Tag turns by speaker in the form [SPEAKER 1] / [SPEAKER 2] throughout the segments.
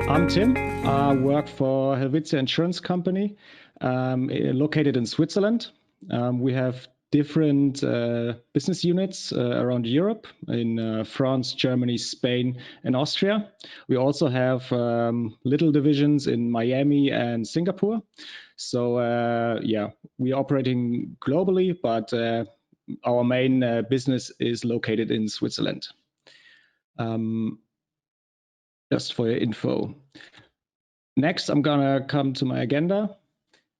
[SPEAKER 1] I'm Tim. I work for Helvetia Insurance company located in Switzerland. We have different business units around Europe in France, Germany, Spain, and Austria. We also have little divisions in Miami and Singapore. So yeah, we're operating globally, but our main business is located in Switzerland. Just for your info. Next, I'm gonna come to my agenda.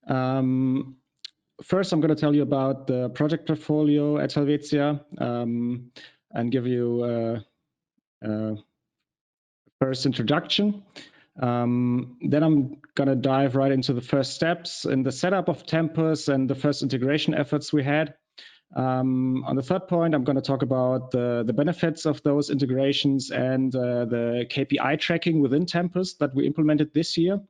[SPEAKER 1] First, I'm gonna tell you about the project portfolio at Helvetia and give you a first introduction. Then I'm gonna dive right into the first steps in the setup of Tempus and the first integration efforts we had. On the third point, I'm going to talk about the benefits of those integrations and the KPI tracking within Tempus that we implemented this year.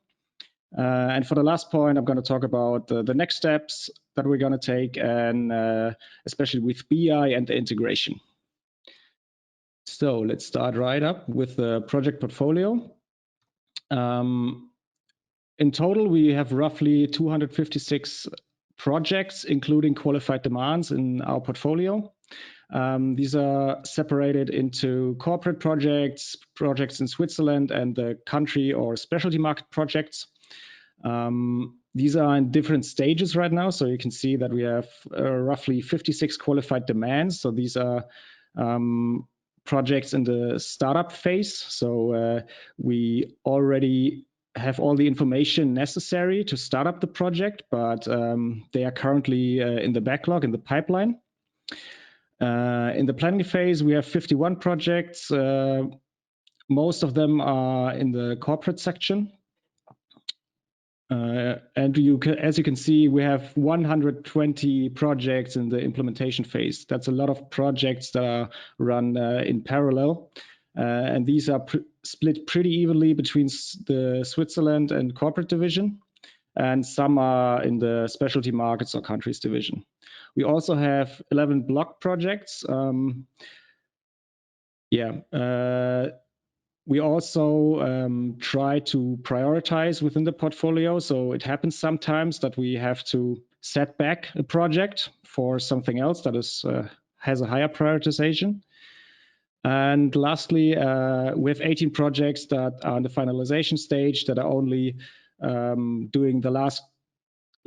[SPEAKER 1] And for the last point, I'm going to talk about the next steps that we're going to take, and especially with BI and the integration. So let's start right up with the project portfolio. In total, we have roughly 256 projects, including qualified demands in our portfolio. These are separated into corporate projects, projects in Switzerland, and the country or specialty market projects. These are in different stages right now. So you can see that we have roughly 56 qualified demands. So these are projects in the startup phase. So we already have all the information necessary to start up the project, but they are currently in the backlog, in the pipeline. In the planning phase, we have 51 projects. Most of them are in the corporate section. And as you can see, we have 120 projects in the implementation phase. That's a lot of projects that are run in parallel. And these are split pretty evenly between the Switzerland and corporate division, and some are in the specialty markets or countries division. We also have 11 block projects. We also try to prioritize within the portfolio. So it happens sometimes that we have to set back a project for something else that has a higher prioritization. And lastly, we have 18 projects that are in the finalization stage that are only doing the last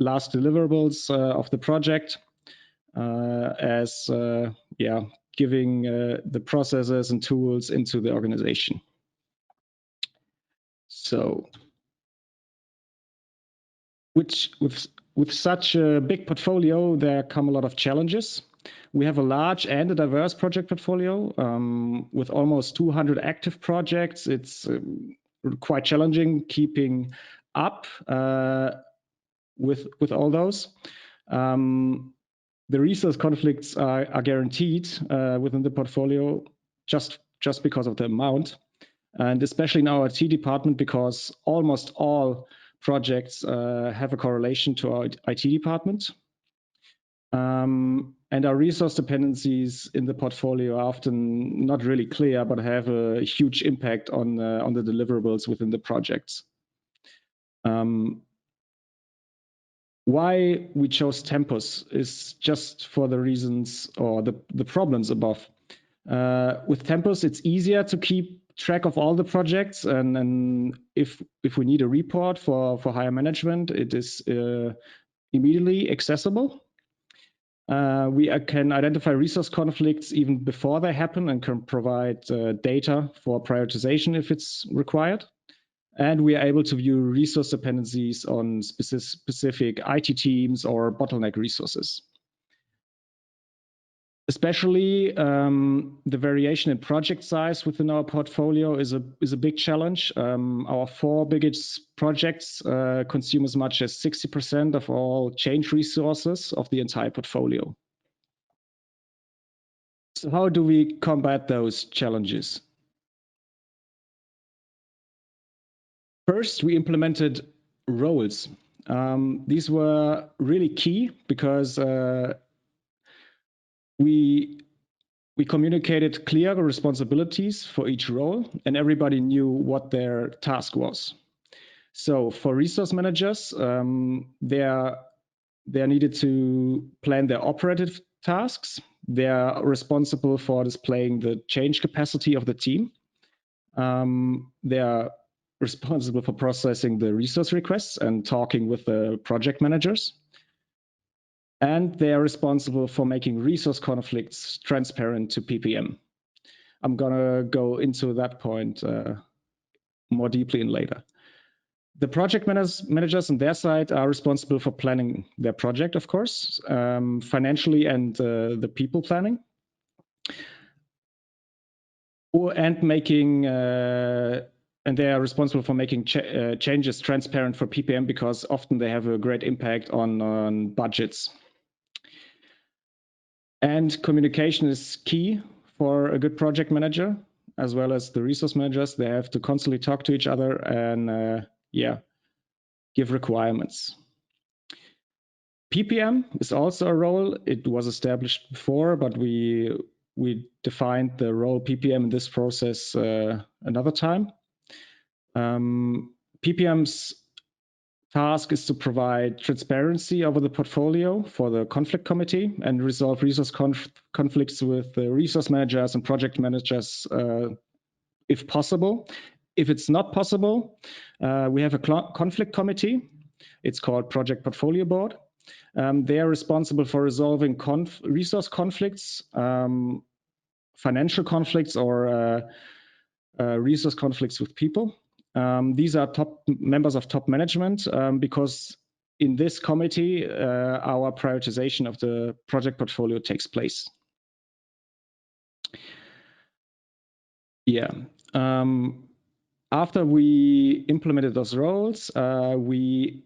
[SPEAKER 1] deliverables of the project, giving the processes and tools into the organization. So, with such a big portfolio, there come a lot of challenges. We have a large and a diverse project portfolio with almost 200 active projects. It's quite challenging keeping up with all those. The resource conflicts are guaranteed within the portfolio just because of the amount, and especially in our IT department, because almost all projects have a correlation to our IT department. And our resource dependencies in the portfolio are often not really clear, but have a huge impact on the deliverables within the projects. Why we chose Tempus is just for the reasons or the problems above. With Tempus, it's easier to keep track of all the projects, and if we need a report for higher management, it is immediately accessible. We can identify resource conflicts even before they happen and can provide data for prioritization if it's required. And we are able to view resource dependencies on specific IT teams or bottleneck resources. Especially the variation in project size within our portfolio is a big challenge. Our 4 biggest projects consume as much as 60% of all change resources of the entire portfolio. So how do we combat those challenges? First, we implemented roles. These were really key because we We communicated clear responsibilities for each role, and everybody knew what their task was. So for resource managers, they needed to plan their operative tasks. They are responsible for displaying the change capacity of the team. They are responsible for processing the resource requests and talking with the project managers. And they are responsible for making resource conflicts transparent to PPM. I'm gonna go into that point more deeply in later. The project managers on their side are responsible for planning their project, of course, financially and the people planning, and they are responsible for making changes transparent for PPM, because often they have a great impact on budgets. And communication is key for a good project manager, as well as the resource managers. They have to constantly talk to each other and give requirements. PPM is also a role. It was established before, but we defined the role PPM in this process another time. PPM's task is to provide transparency over the portfolio for the conflict committee and resolve resource conflicts with the resource managers and project managers if possible. If it's not possible, we have a conflict committee. It's called Project Portfolio Board. They are responsible for resolving resource conflicts, financial conflicts, or resource conflicts with people. These are members of top management, because in this committee, our prioritization of the project portfolio takes place. Yeah. After we implemented those roles, we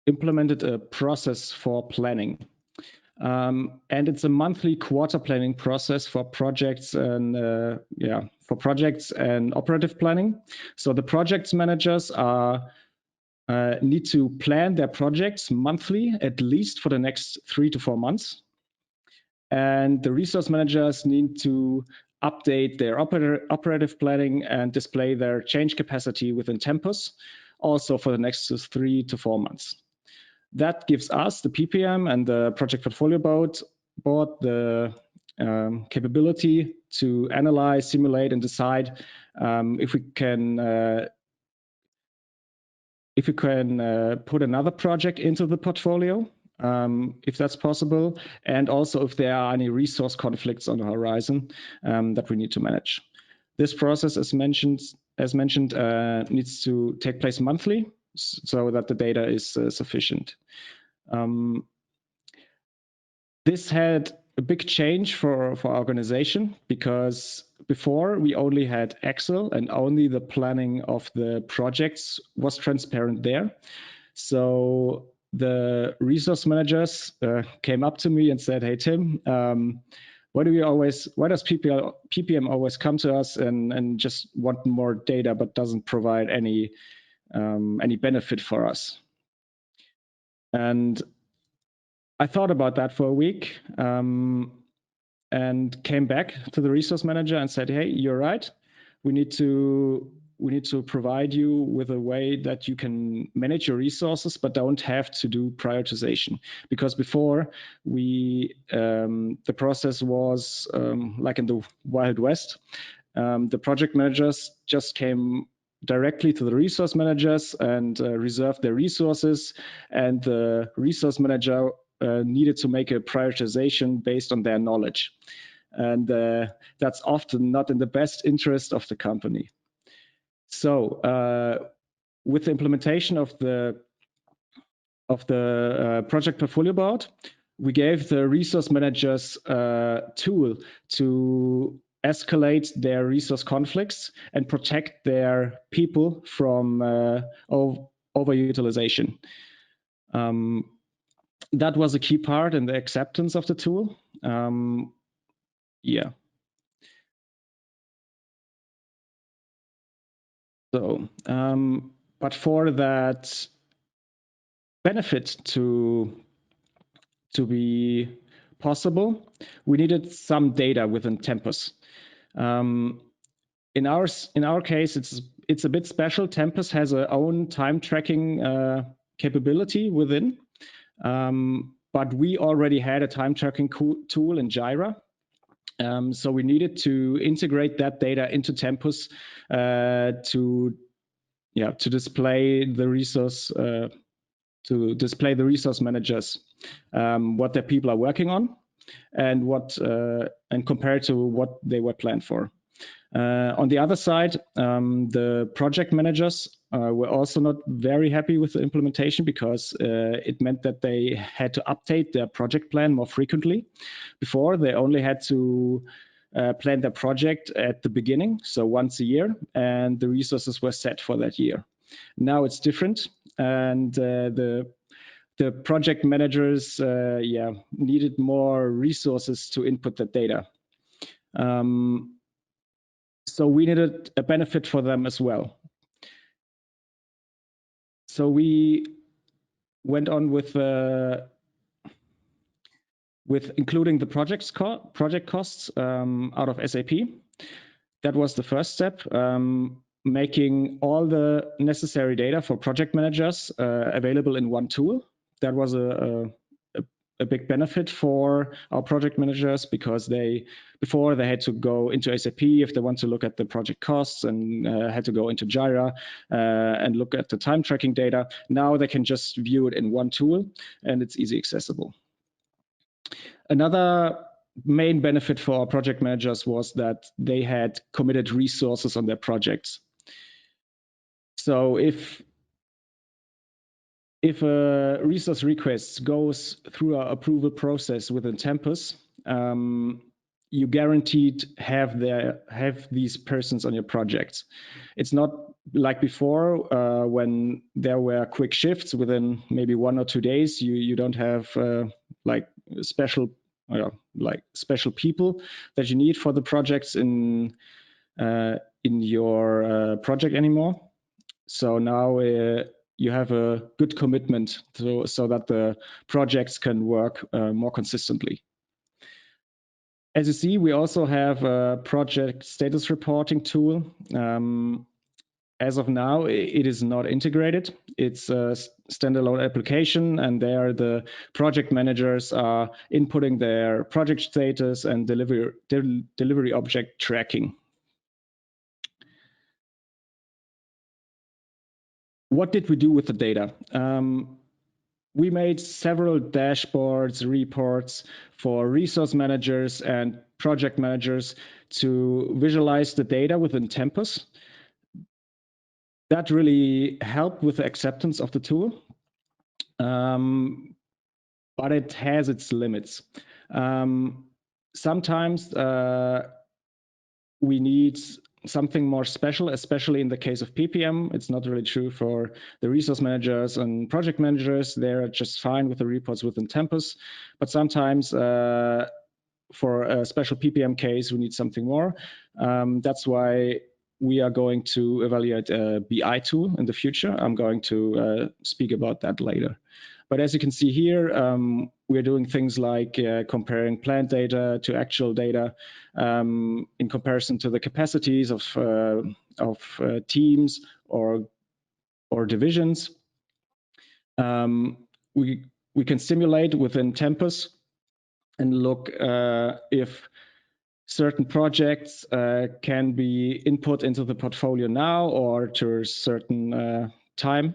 [SPEAKER 1] implemented a process for planning. And it's a monthly quarter planning process for projects and operative planning. So the projects managers need to plan their projects monthly, at least for the next 3 to 4 months. And the resource managers need to update their operative planning and display their change capacity within Tempus, also for the next 3 to 4 months. That gives us, the PPM and the Project Portfolio Board, the capability to analyze, simulate, and decide if we can put another project into the portfolio, if that's possible, and also if there are any resource conflicts on the horizon that we need to manage. This process, as mentioned, needs to take place monthly, so that the data is sufficient. This had a big change for our organization, because before we only had Excel and only the planning of the projects was transparent there. So the resource managers came up to me and said, "Hey Tim, why does PPM always come to us and just want more data but doesn't provide any benefit for us?" And I thought about that for a week and came back to the resource manager and said, "Hey, you're right. We need to provide you with a way that you can manage your resources, but don't have to do prioritization." Because before the process was like in the Wild West. The project managers just came directly to the resource managers and reserved their resources, and the resource manager needed to make a prioritization based on their knowledge. And that's often not in the best interest of the company. So with the implementation of the Project Portfolio Board, we gave the resource managers a tool to escalate their resource conflicts and protect their people from overutilization. That was a key part in the acceptance of the tool. Yeah. So, but for that benefit to be possible, we needed some data within Tempus. In our case, it's a bit special. Tempus has a own time tracking capability within, but we already had a time tracking tool in Jira. So we needed to integrate that data into Tempus to display the resource managers what their people are working on and compare to what they were planned for. On the other side, the project managers were also not very happy with the implementation because it meant that they had to update their project plan more frequently. Before, they only had to plan their project at the beginning, so once a year, and the resources were set for that year. Now it's different, and the project managers needed more resources to input the data. So we needed a benefit for them as well. So we went on with including the project costs out of SAP. That was the first step, making all the necessary data for project managers available in one tool. That was a big benefit for our project managers because before they had to go into SAP if they want to look at the project costs and had to go into Jira and look at the time tracking data. Now they can just view it in one tool and it's easy accessible. Another main benefit for our project managers was that they had committed resources on their projects. So if a resource request goes through our approval process within Tempus, you guaranteed have these persons on your projects. It's not like before when there were quick shifts within maybe 1 or 2 days. You don't have like special people that you need for the projects in your project anymore. So now you have a good commitment so that the projects can work more consistently. As you see, we also have a project status reporting tool. As of now, it is not integrated. It's a standalone application, and there the project managers are inputting their project status and delivery object tracking. What did we do with the data? We made several dashboards, reports for resource managers and project managers to visualize the data within Tempus. That really helped with the acceptance of the tool, but it has its limits. Sometimes we need something more special, especially in the case of PPM. It's not really true for the resource managers and project managers. They're just fine with the reports within Tempus. But sometimes for a special PPM case, we need something more. That's why we are going to evaluate a BI tool in the future. I'm going to speak about that later. But as you can see here, we're doing things like comparing planned data to actual data in comparison to the capacities of teams or divisions. We can simulate within Tempus and look if certain projects can be input into the portfolio now or to a certain time.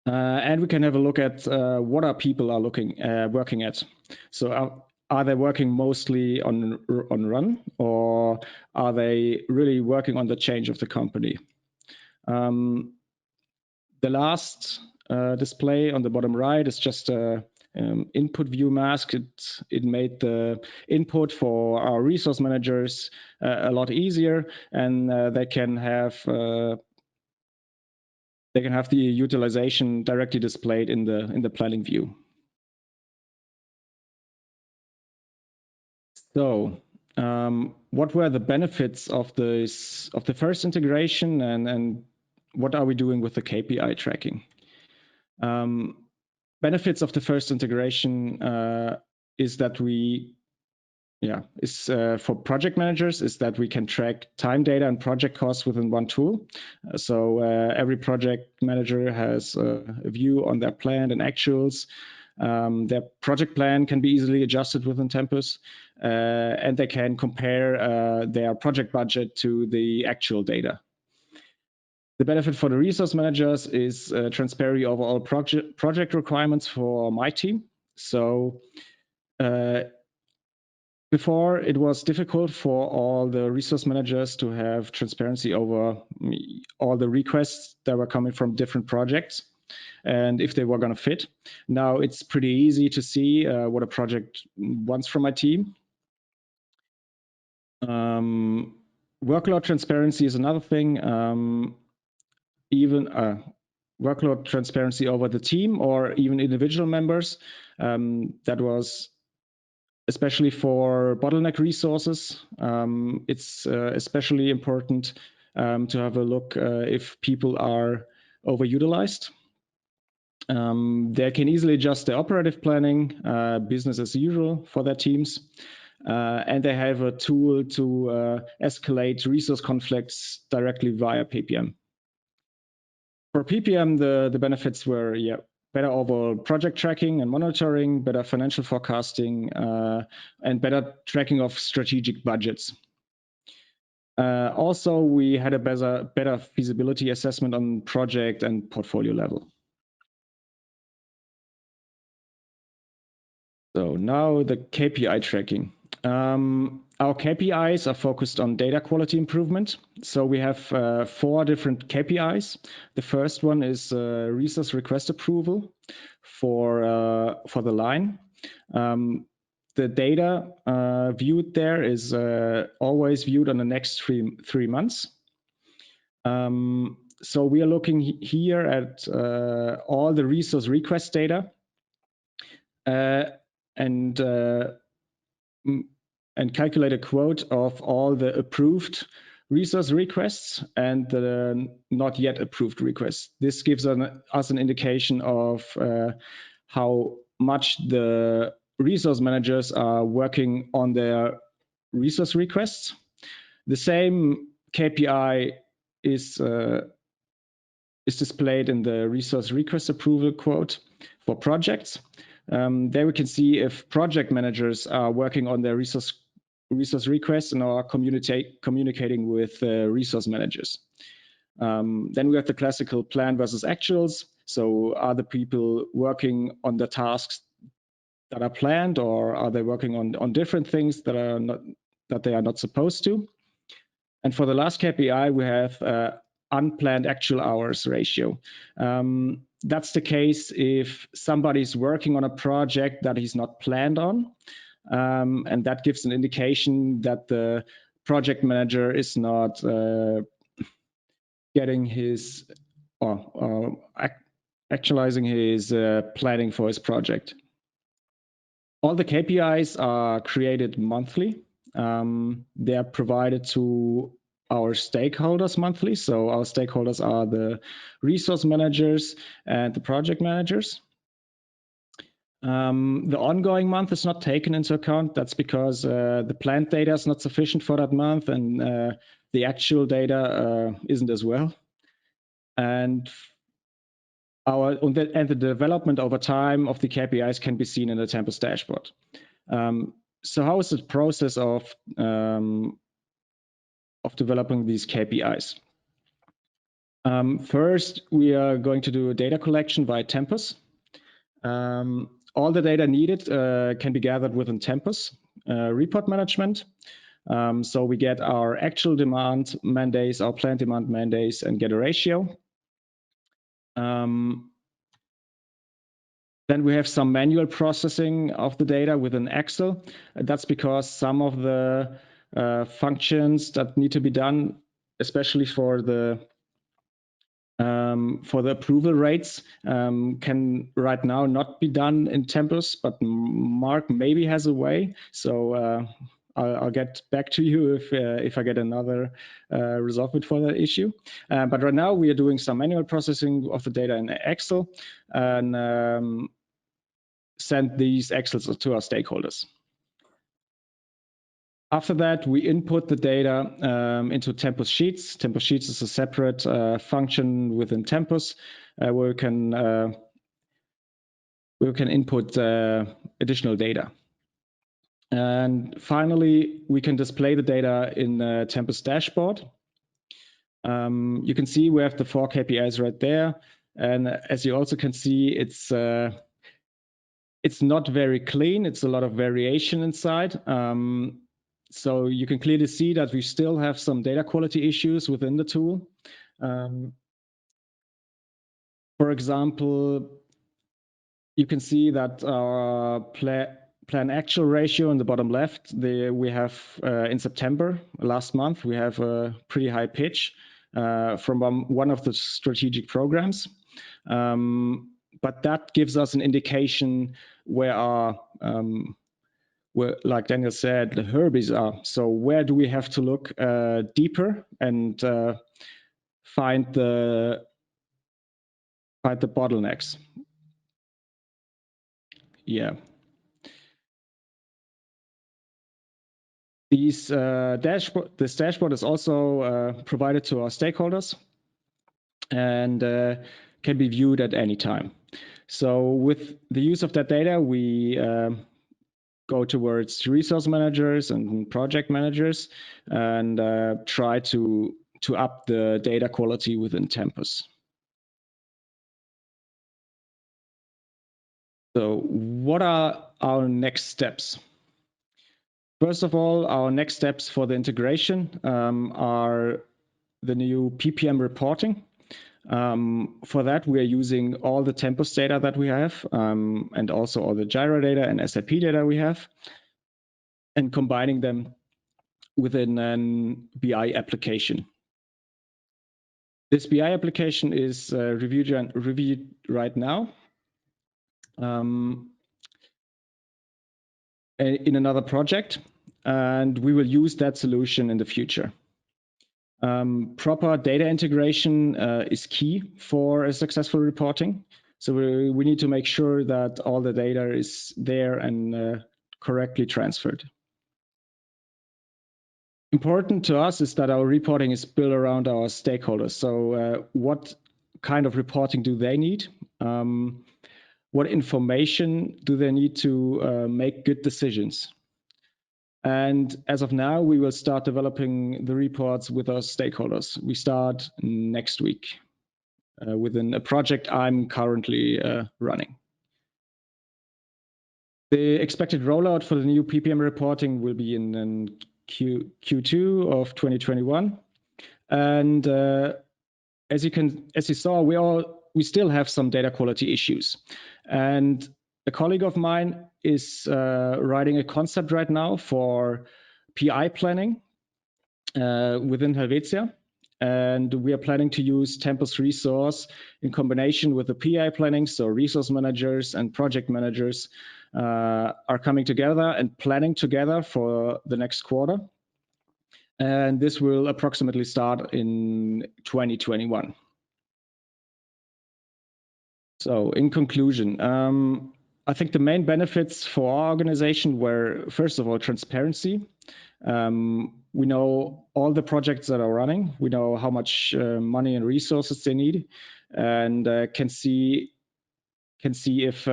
[SPEAKER 1] And we can have a look at what our people are working at. So are they working mostly on run, or are they really working on the change of the company? The last display on the bottom right is just a input view mask. It made the input for our resource managers a lot easier, and they can have the utilization directly displayed in the planning view. So what were the benefits of the first integration, and what are we doing with the KPI tracking? Benefits of the first integration is that we for project managers is that we can track time data and project costs within one tool. So every project manager has a view on their plan and actuals. Their project plan can be easily adjusted within Tempus, and they can compare their project budget to the actual data. The benefit for the resource managers is transparency over all project requirements for my team. So before, it was difficult for all the resource managers to have transparency over all the requests that were coming from different projects and if they were going to fit. Now it's pretty easy to see what a project wants from my team. Workload transparency is another thing. Even workload transparency over the team or even individual members. That was especially for bottleneck resources. It's especially important to have a look if people are overutilized. They can easily adjust their operative planning, business as usual for their teams. And they have a tool to escalate resource conflicts directly via PPM. For PPM, the benefits were better overall project tracking and monitoring, better financial forecasting, and better tracking of strategic budgets. Also, we had a better feasibility assessment on project and portfolio level. So now the KPI tracking. Our KPIs are focused on data quality improvement. So we have 4 different KPIs. The first one is resource request approval for the line. The data viewed there is always viewed on the next three months. So we are looking here at all the resource request data and calculate a quote of all the approved resource requests and the not yet approved requests. This gives us an indication of how much the resource managers are working on their resource requests. The same KPI is displayed in the resource request approval quote for projects. There we can see if project managers are working on their resource requests and are communicating with resource managers. Then we have the classical plan versus actuals. So are the people working on the tasks that are planned, or are they working on different things that they are not supposed to? And for the last KPI, we have unplanned actual hours ratio. That's the case if somebody's working on a project that he's not planned on. And that gives an indication that the project manager is not getting his actualizing his planning for his project. All the KPIs are created monthly. They are provided to our stakeholders monthly. So our stakeholders are the resource managers and the project managers. The ongoing month is not taken into account. That's because the planned data is not sufficient for that month, and the actual data isn't as well. And the development over time of the KPIs can be seen in the Tempus dashboard. So how is the process of developing these KPIs? First, we are going to do a data collection via Tempus. All the data needed can be gathered within Tempus report management. So we get our actual demand man days, our planned demand man days, and get a ratio. Then we have some manual processing of the data within Excel. That's because some of the functions that need to be done, especially for the approval rates, can right now not be done in Tempus, but Mark maybe has a way. So I'll get back to you if I get another resolvement for that issue. But right now we are doing some manual processing of the data in Excel, and send these Excels to our stakeholders. After that, we input the data into Tempus Sheets. Tempus Sheets is a separate function within Tempus where we can input additional data. And finally, we can display the data in the Tempus dashboard. You can see we have the 4 KPIs right there. And as you also can see, it's not very clean. It's a lot of variation inside. So you can clearly see that we still have some data quality issues within the tool. For example, you can see that our plan actual ratio in the bottom left, we have in September last month, we have a pretty high pitch from one of the strategic programs. But that gives us an indication where our, like Daniel said, the herbies are. So where do we have to look deeper and find the bottlenecks? Yeah. This dashboard is also provided to our stakeholders and can be viewed at any time. So with the use of that data, we go towards resource managers and project managers and try to up the data quality within Tempus. So what are our next steps? First of all, our next steps for the integration are the new PPM reporting. For that, we are using all the Tempus data that we have and also all the Jira data and SAP data we have and combining them within an BI application. This BI application is reviewed right now in another project, and we will use that solution in the future. Proper data integration is key for a successful reporting. So we need to make sure that all the data is there and correctly transferred. Important to us is that our reporting is built around our stakeholders. So what kind of reporting do they need? What information do they need to make good decisions? And as of now, we will start developing the reports with our stakeholders. We start next week within a project I'm currently running. The expected rollout for the new PPM reporting will be in Q2 of 2021. And as you saw, we still have some data quality issues. And a colleague of mine is writing a concept right now for PI planning within Helvetia. And we are planning to use Tempus Resource in combination with the PI planning. So resource managers and project managers are coming together and planning together for the next quarter. And this will approximately start in 2021. So in conclusion, I think the main benefits for our organization were, first of all, transparency. We know all the projects that are running. We know how much money and resources they need, and can see if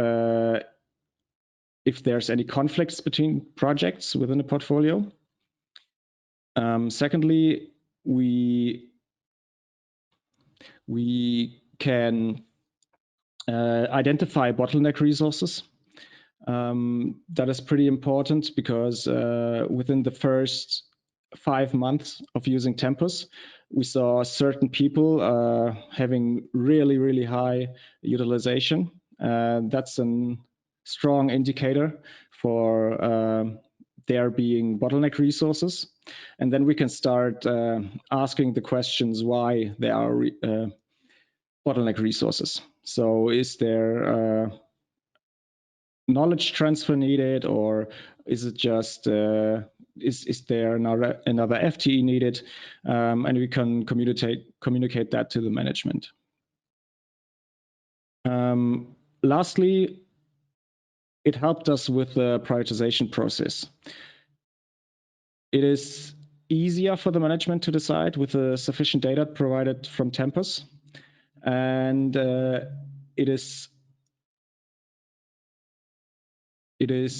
[SPEAKER 1] there's any conflicts between projects within the portfolio. Secondly, we can identify bottleneck resources. That is pretty important because within the first 5 months of using Tempus, we saw certain people having really, really high utilization. That's a strong indicator for there being bottleneck resources. And then we can start asking the questions why there are bottleneck resources. So is there knowledge transfer needed, or is it just is there another FTE needed? And we can communicate that to the management. Lastly, it helped us with the prioritization process. It is easier for the management to decide with the sufficient data provided from Tempus, and it is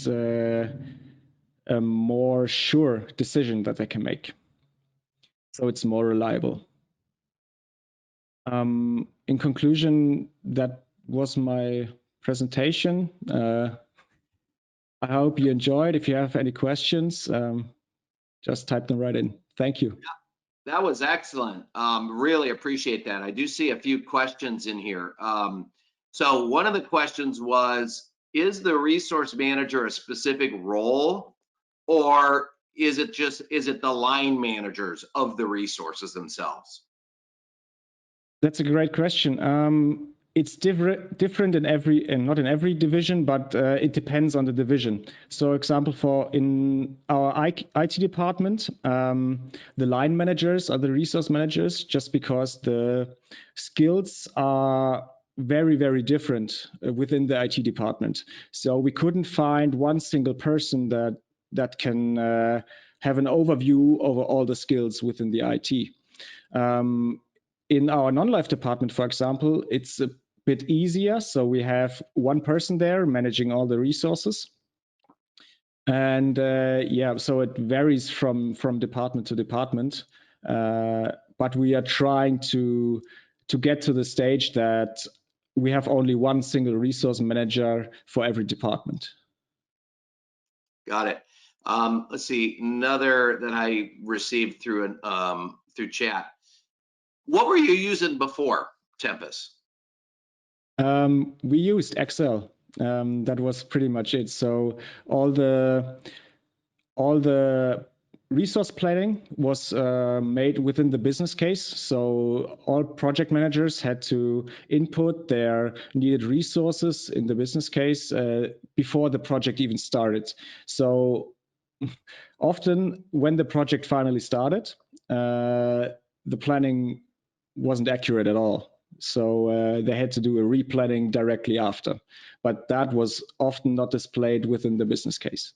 [SPEAKER 1] a more sure decision that they can make. So it's more reliable. In conclusion, that was my presentation. I hope you enjoyed. If you have any questions, just type them right in. Thank you.
[SPEAKER 2] Yeah, that was excellent. Really appreciate that. I do see a few questions in here. So one of the questions was, is the resource manager a specific role, or is it the line managers of the resources themselves?
[SPEAKER 1] That's a great question. It's different in every, and not in every division, but it depends on the division. So, example, in our IT department, the line managers are the resource managers, just because the skills are very, very different within the IT department. So we couldn't find one single person that can have an overview over all the skills within the IT. In our non-life department, for example, it's a bit easier. So we have one person there managing all the resources. And yeah, so it varies from department to department. But we are trying to get to the stage that we have only one single resource manager for every department.
[SPEAKER 2] Got it. Let's see, another that I received through chat. What were you using before Tempus?
[SPEAKER 1] We used Excel. That was pretty much it. So all the resource planning was made within the business case. So all project managers had to input their needed resources in the business case before the project even started. So often when the project finally started, the planning wasn't accurate at all. So they had to do a replanning directly after. But that was often not displayed within the business case.